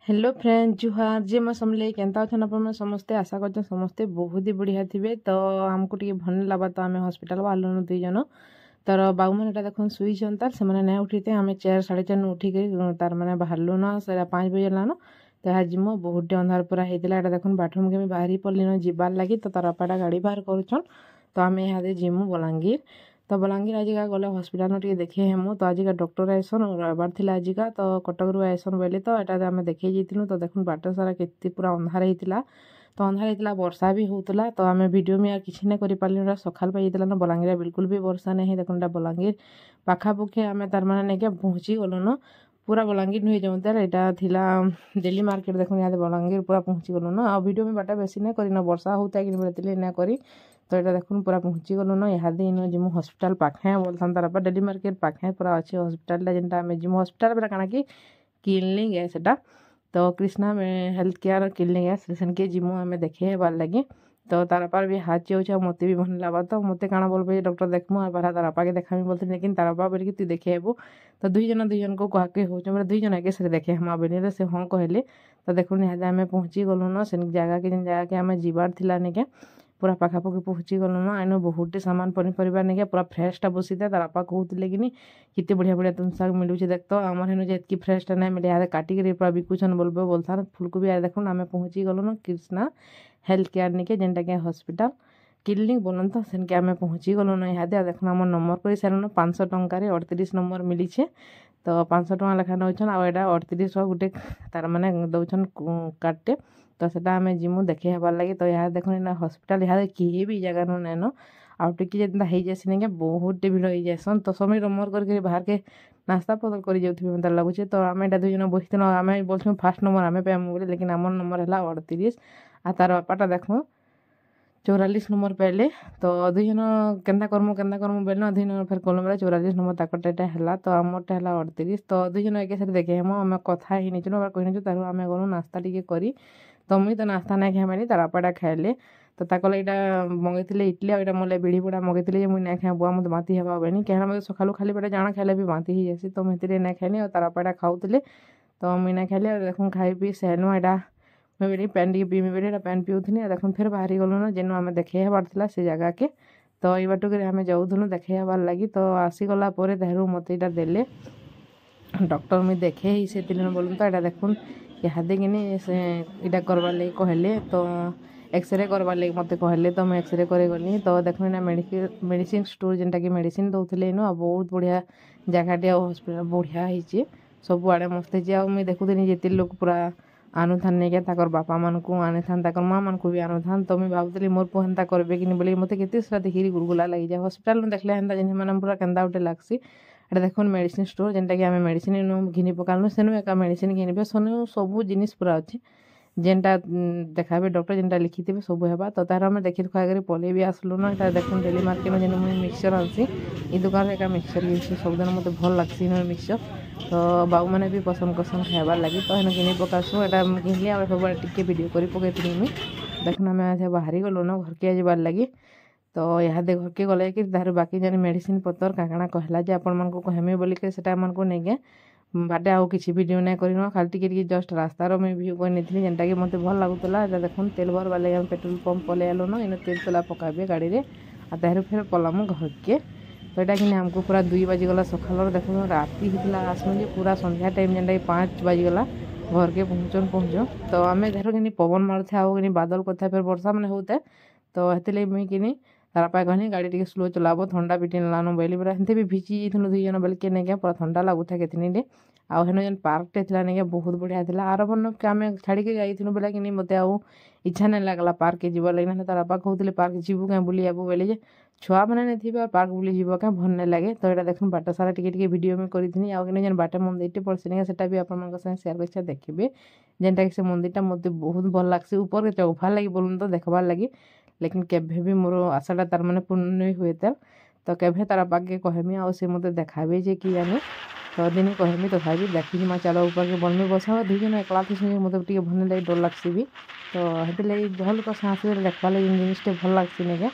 Hello friend जुहार जे मैं समले केनता अछन अपन समस्ते आशा कर समस्ते बहुत ही बढ़िया थे। तो आमको टे भल लगा तो आम हस्पिटाल बाहर दुई जन तार बाबू मैंने देख शुईन तार से नहीं उठीते आम 4 4:30 उठिक तार मैंने बाहरलु न से 5 बजे लान तो यहाँ जिम बहुत टे अंधार पूरा होता है देख बाथरूम के बाहरी पड़ली न जीवार लगी तो तार बापाटा गाड़ी बाहर करुन तो आम यहाँ जिमु बलांगीर तो बलांगीर आजिका गले हस्पिटाल टे देखे हेमु तो आजिका डॉक्टर आइसन रविवार थी आजिका तो कटक रू आइसन बोले तो यहाँ आम देखे जाइलु तो देखुन बाट सारा के पूरा अंधार होता तो अंधार होता वर्षा भी होता तो आम भिडियो में किसी ना कर सकाल पाइला ना बलांगीर बिल्कुल भी वर्षा नहीं देखुन बलांगीर पाखापाखि आम तार मैंने नहीं पहुँची गलु न पूरा बलांगीर नुहे जो यहाँ थिला डेली मार्केट देखुन यहाँ बलांगीर पूरा पहुँची गलु न आ भिडियो में बाटा बेसी नहीं करना वर्षा होता है कि बोलते ना करी तो यहाँ देखुन पूरा पहुँची गलु न यहाँ इन जिमु हस्पिटाल पाखे बोलता तार डेली मार्केट पाखे पूरा अच्छे हस्पिटाल जेनटा आम जिमु हस्पिटाल बेटा काଣା कि क्लिनिक है सेटा तो कृष्णा में हेल्थ केयर क्लिनिक है सेन के जिमु आम देखे हेबार लगे तो तार बापार भी हाथ जाऊँ मत भी भल लगा तो मत काଣା बोल डॉक्टर देखमु और बाहर तार बापा के देखामी बोलते लेकिन तार बापा बोल तु देखे हेबू तो दुई जन को कहे हो दुई जन आगे से देखे हम बोले से हाँ कहले तो देखुन यहाँ आम पहुँची गलु न से जगह के जेन जगह के आम जीवार थिला निके पूरा पाखापाखि पहुँची गलु न आइन बहुत सामान पनीपरिया नहीं पूरा फ्रेशटा बसीता तार बापा कहते कि कितने बढ़िया बढ़िया तुम साग मिलूँ देख तो आम हेन जी फ्रेशटा नहीं मिले यहाँ काटिक पूरा बिकुन बोलबे बोलता फुलकोबी यार देखुन आम पहुँची गलु न कृष्णा हेल्थ केयर निके जेनटा कि हस्पिटाल क्लिनिक बोलन तो सेनके आम पहुँची गलु न यहाँ देखुन आम नंबर कर सारूँ 500 टंकार 38 नंबर मिली तो 500 टका लेखा नौन आटा 38 गोटे तार मैंने दौन कार्डटे तो सेटा आम जिमु देखे हेबार लगे तो यहाँ देखुन हस्पिटाल यहाँ किए भी जगह नैन आउ टी जेनता हो जासी नहीं बहुत भिड़ हो जासन तो समय नंबर करके बाहर के नास्ता पतर कर जाऊे मतलब लगुचे तो आम यहाँ 2 जन बसी आम बोलूँ फास्ट नंबर आम पाइमु बोले लेकिन आम नंबर है 38 आ तार बापाटा देखो 44 नंबर पाइले तो 2 जन केन्ता करमु बेले 2 जन फिर कलम बेले 44 नंबर ताकटा है तो आमरटा है 38 तो 2 जन एक साथ देखे हम आम कथा ही नहीं कही तार आम गलु नास्ता टी करी तो मुई तो नास्ता नहीं खाइमानी तार बापाटा खाइले तो ताकले यहाँ मंगेले इडली आटा मोले बिड़ी बुड़ा मंगेले मुझे नहीं खाए बुआ मत बांती हेबा बेनी क्या मतलब सकालू खाली पेट जाना खाइले भी बांती ही जासी तो मुझे नहीं खाइनी और तार बापाटा खाऊले तो मुई नहीं खाइली और देखुन खाई पी सेनु यहाँ मुझे पैन टी पीमी बेले पैन पीऊनी देखुन फिर बाहरी गलु न जेन आम देखे हेबार से जगह के तो ये बाटुक आम जाऊलु देखे हेबार लगी तो आसीगला देहरु मत यहाँ देले डॉक्टर मुझे देखे ही से बोलूँ तो यहाँ देखुन यहाँ देखिनी से इटा करवार लगे कहले तो एक्सरे करवार लगे मत कहले तो मैं एक्सरे करे गली तो देखुन ना मेडिसिन स्टोर जेनटा कि मेडिसिन दौले इन बहुत बढ़िया जगहटे हस्पिटाल बढ़िया होती सब आड़े मस्त है मुझे देखुनी जिते लोग पूरा आनु था नहीं क्या बापा मान को आने था माँ मान को भी आनु था तो मुझे भावुली मोर पु हेन्ता करेंगे कि बोले मत के देखिए गुलगुला लगी जाए हस्पिटाल में देखले हेन्ता जिन मैंने पूरा केन्दा गोटे लगसी एटा देखुन मेडिसिन स्टोर जेनटा कि आम मेडिसिन घिनी पकालु सेनु एका मेडिसिन घिनबे सेनु सब जिनिस पूरा अच्छे जेनटा देखाबे डॉक्टर जेनटा लिखिथे सब हेबा तो तार आम देखी दुखा पलि भी आसलु ना यहाँ देखुन डेली मार्केट जेन मुझे मिक्सचर आनसी ये दुकान एक मिक्सचर गिनसी सबदिन मत भल लगसी मिक्सचर तो बाबू मैंने भी पसंद करसन खाइबार लगी तो हेन घिनी पकासु एटा घिनली आम सब टिके भिडियो कर पकईथी मुई देखुन आम बाहरी गलु न घर के जाबार लगी तो यहाँ दे घर के गले कि तार बाकी जानी मेडिसिन पतर काଣା कहला जे आपण मन को कहमे बोली के सेटा मन को नहीं बाटे आउ किसी वीडियो नहीं कर खाली टिके जस्ट रास्तार मुझे व्यू करनी जेनटा कि मत भल लगुला देखुन तेल भर वाले पेट्रोल पंप पलि आलु न इन तेल तला पकाबे गाड़ी में आ तार फिर पलामु घर के तो यहाँ कि आमको पूरा 2 बाजिगला सकाल देखो राति होता आसमु जे पूरा संध्या टाइम जेनटा कि 5 बाजिगला घर के पहुँचन तो आम धर कि पवन मारुथे आउ कि बादल करता फिर वर्षा मैंने होता तो हेतिले मुई कि तार पाए कहनी गाड़ी टी स्लो चलाब ठंडा पिटी लानु बोली पूरा हेंते भी भिजी जाइलु 2 जन बेल के नहीं पूरा ठंडा लगुता केतनी आउ हेन जेन पार्कटे थी नहीं बहुत बढ़िया था आर बन के आम छाड़ी जाइलु बोले कि मत आउ इच्छा नहीं लगला पार्क के जीव लगे ना तार बापा कहते पार्क जीवु क्या बुली आबू बोले जे छुआ मैंने नहीं थे पार्क बुली जीव क्या भल नहीं लगे तो यहाँ देखुन बाट सारा टिके वीडियो में करी आउ कि जेन बाटे मंदिर पड़सी नहीं सेटा भी आप सेयार कर देखिए जेनटा कि से मंदिरटा मत बहुत भल लगसी ऊपर के चौफार लगी बोलूँ तो देखबार लगी लेकिन केभे भी मोर आशाटा तार मैंने पूर्ण नहीं हुए तो केभे तार बागे कहमी आ मत देखाबे जे कि आने तो दिन कहमी तथापि देखी माँ चलो ऊपर के बनमी बसा 2 जन एकला थी मतलब टे भल लगे डर लगसी भी तो हेल्ले भल कस आसे देखवा लगे जिनटे भल लगसी नहीं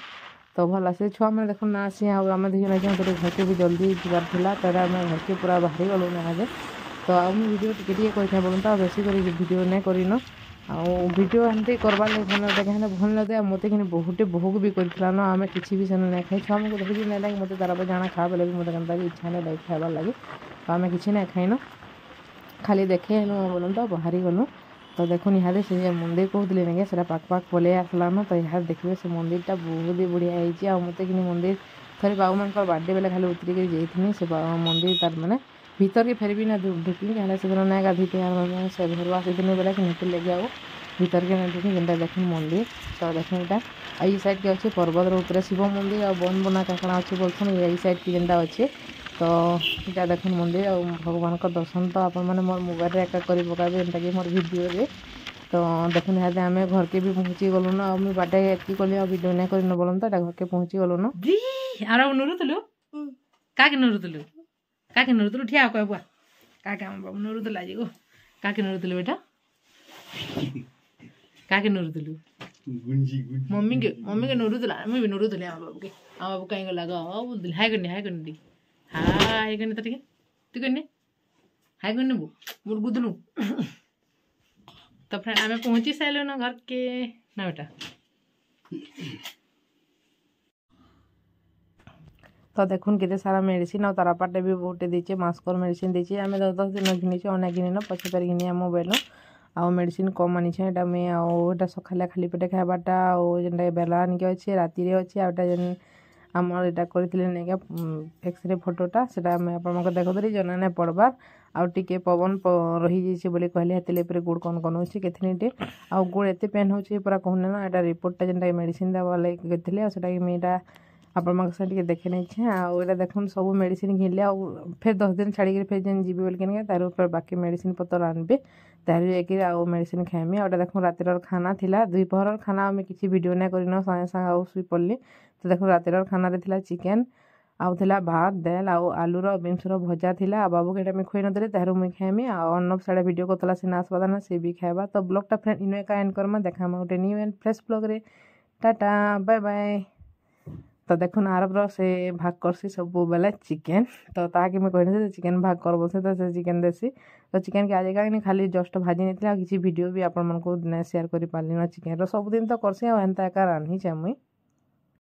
तो भल आसे छुआ मैंने देखो ना आसी आम 2 जन घर के भी जल्दी जीवार था तो घर के पूरा बाहरी गलु ना तो आ वीडियो टिके करें बोलूँ तो बेसी कर वीडियो नहीं करन वीडियो एमती करवार लगे भल लगे हेल्ले भल लगे मत कि बहुटे बहुक भी करना न आम कि भी सेन नहीं खाई छुआ को धरिकी नहीं लगे मत तार जाना खा बोले भी मतलब केनता इच्छा नहीं लगे खाइबार लगे तो आम कि नहीं खाइन खाली देखे हेलु बोलूँ तो बाहरी गलु तो देखुन यहाँ से मंदिर कहते नहीं से पाख पाख पलि आसलान तो यहाँ देखिए से मंदिरटा बहुत ही बढ़िया है मत कि मंदिर थे बाबू मान बार्डे बेले खाली उतरिक जाइए से मंदिर तार मैंने भीतर के फेर भी ना ढुकी क्या से दिन नहीं गाधी से घर आसी दिन बेले कि नहीं लगे आओ भीतर के नहीं ढुकी जेनटा देखुन मंदिर तो देखुन यहाँ आई साइड के अच्छे पर्वतर उपर शिव मंदिर और बन बना काकड़ा अच्छे बोलते यही साइड की जेनटा अच्छे तो यहाँ देखुन मंदिर और भगवान का दर्शन तो आप मोर मोबाइल एका कर पकाबे जेनटा कि मोर वीडियो तो देखुन यहाँ आम घर के भी पहुँची गलु न मुझे बाटे एति कली वीडियो नहीं कर बोलूँ तो घर के पहुँची गलु न आर नुरुलु क्या नुरुलु क्या नुरुलु ठिया कह बुआ क्या बाबू नुरुला आज गो क्या नुरुलु बेटा क्या नुरुलु मम्मी के नुरुला मुझे भी नुरुली आम बाबू कहीं गला बोलती हाई करनी हाई करनी तो ठीक तू करनी हाई करनी बो मोर गुदलु तो फ्रेंड आम पहुँची सारे ना घर के ना बेटा तो देखुन के सारा मेडिसिन और तारा पाटे भी बहुत दीचे मास्कर मेडिसिन दीचे आम 10 दिन घिनी अनेक घिन पचे तार घिनिया मोबाइल आउ मेडिसिन कम आनीचे यहाँ मुझे आटा सकाले खाली पेटे खाइबाटा जेनटा बेला आनिक अच्छे राति अच्छे आउटा जेन आमर यहाँ कर एक्सरे फोटोटा से आप देखते जना नहीं पड़बार आउ टे पवन रही जाइए बोले कहले हेतु गुड़ कौन कौन होती केथनीटे आउ गुड़ एत पेन हो पूरा कहने ना यहाँ रिपोर्टा जेनटा मेडिसिन देवा लगे कहते मुझे आपण से देखे नहीं आउटा देखुन सब मेडिसिन घिनले फिर 10 दिन छाड़ी फिर जेन जी बोल तार ऊपर बाकी मेडिसिन पतर आनबे तार जाकि मेडिसिन खाइमी आउटा देखो रातिर खाना थिला दुपहर खाना आम किसी वीडियो नहीं करन सागे सागे आउ शुई पड़ली तो देखो रातिर खाना थिला चिकेन आउ थिला भात दाल आउ आलूर बीन्सर भजा थिला बाबू के मुझे खुई नदी तार मुझे खाइमी अर्णव साढ़े वीडियो करता से नाचवा ना सी भी खाइबा तो ब्लॉगटा फ्रेंड इन एका एंड करमा देखा गोटे न्यू एंड फ्रेश ब्लॉग रे टाटा बाय बाय तो देखुन आरबर से भाग करसी सब बेले चिकेन तो ताकि मैं कहनी चिकेन भाग कर बोलते तो से चिकेन देसी तो चिकेन के आज का खाली जस्ट भाजी नहीं किसी वीडियो भी आपण को शेयर कर पार्ली चिकेन सब दिन तो करसी एंता एका रांधि मुई